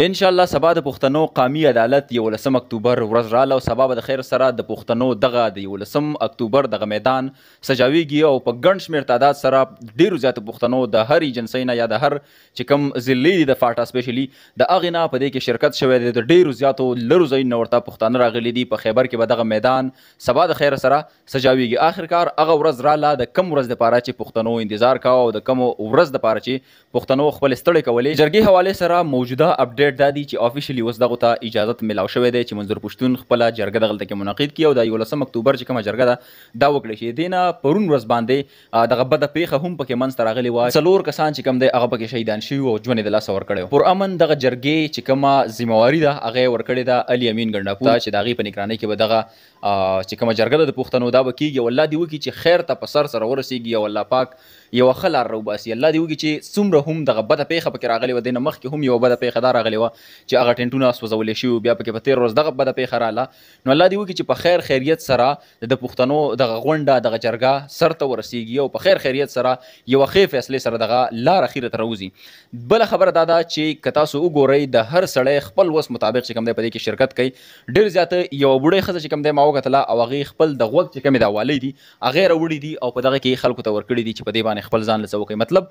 ان شاء الله سبا د پښتنو قومي عدالت 11 اکتوبر ورځ رااله او سبا به د خیر سره د پښتنو دغه د 11 اکتوبر دغه میدان سجاویږي او په ګڼ شمېر تعداد سره ډیرو زیاتو پښتنو د هر ایجنسۍ نه یا د هر چې کوم ضلعې دي د فاټا سپیشلی د هغې نه په دې کې شرکت شوی دی. د ډیرو زیاتو لرو ځایونو نه ورته پښتانه راغلي دي. په خیبر کې به دغه میدان سبا د خیر سره سجاویږي. آخرکار هغه ورځ رااله د کم ورځ دپاره چې پښتنو انتظار کوه او د کم ورځ دپاره چې پښتنو خپل ستړی کولې. جرګې حوالې سره موجوده اپډیټ دا دی چې افیشلی اوس دغه ته اجازت ملاو شوی دی چې منظور پښتون خپله جرګه دغلته کې منعقد کړي او د 11 اکتوبر چې کومه جرګه ده دا وکړی شي. دې نه پرون ورځ باندې دغه بده پیښه هم پکې منځته راغلې وه. 4 کسان چې کوم دی هغه پکې شهیدان شوي او ژوند یې د لاسه ورکړی. پر امن دغه جرګې چې کومه ذمهواري ده هغه یې ورکړې ده علي امین ګنډاپور چې د هغې په نگرانۍ کې به دغه چې کومه جرګه ده د پښتنو دا به کېږي او الله دې وکړي چې خیر ته په سر سره ورسېږي او الله پاک یوه ښه لار راوباسي. الله دې وکړي چې څومره هم دغه بده پیښه پکې راغلې وه دې نه مخکې هم یوه بده پیښه دا راغلې وه چې هغه ټینټونه سوځولې شوي بیا پکې په 13 ورځ دغه بده پیښه رااله. نو الله دې وکړي چې په خیر خیریت سره د پښتنو دغه غونډه دغه جرګه سر ته ورسېږي او په خیر خیریت سره یوه ښې فیصلې سره دغه لار اخیره ته راوځي. بله خبره دا ده چې که تاسو وګورئ د هر سړی خپل وس مطابق چې کوم دی په دې کې شرکت کوي. ډېر زیاته یوه بوډۍ ښځه چې کوم دی ما وکتله او هغې خپل د غوږ چې کومې دا والی دي هغې راوړي دي او په دغه کې خلکو ته ورکړي دي چې په دې باندې خپل ځان له څه وکړي. مطلب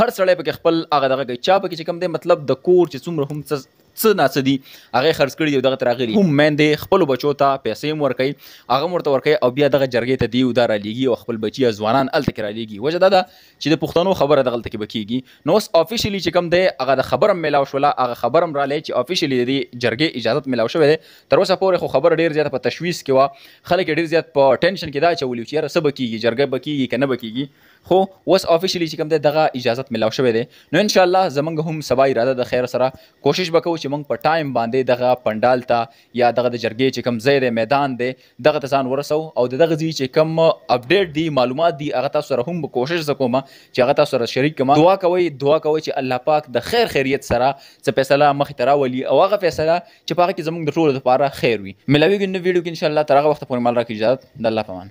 هر سړی پکې خپل هغه دغه کوي. چا پکې چې کوم دی مطلب د کور چې څومره هم څه ناڅه دي هغې خرڅ کړي دي او دغه ته راغلي هم میندې خپلو بچو ته پیسې هم ورکوي هغه هم ورته ورکوي او بیا دغه جرګې ته دی او دا رالیږي او خپل بچي یا ځوانان هلته کې رالیږي. وجه دا ده چې د پښتنو خبره دغلته کې به کېږي. نو اوس افیشلي چې کوم دی هغه د خبر هم میلاو شوله هغه خبر هم رالی چې افیشلي د دې جرګې اجازت میلاو شوی دی. تر اوسه پورې خو خبره ډېر زیاته په تشویش کې وه. خلک یې ډېر زیات په ټینشن کې دا اچولي چې یاره څه به کېږي جرګه به کېږي که نه به کېږي. خو اوس افیشلي چې کوم دی دغه اجازت میلاو شوی دی. نو انشاءالله زموږ هم سبا اراده د خیر سره کوشش به کوو چې موږ په ټایم باندې دغه پنډال ته یا دغه د جرګې چې کوم ځای دی میدان دی دغه ته ځان ورسو او د دغه ځای چې کوم اپډیټ دي معلومات دي هغه تاسو سره هم کوشش زه کوم چې هغه تاسو سره شریک کړم. دعا کوئ چې الله پاک د خیر خیریت سره څه فیصله مخې ته راولي او هغه فیصله چې په هغه کې زموږ د ټولو لپاره خیر وي. ملاویږو نو ویډیو کې انشاءالله تر هغه وخته پورې مال راکړي اجازت د الله په امان.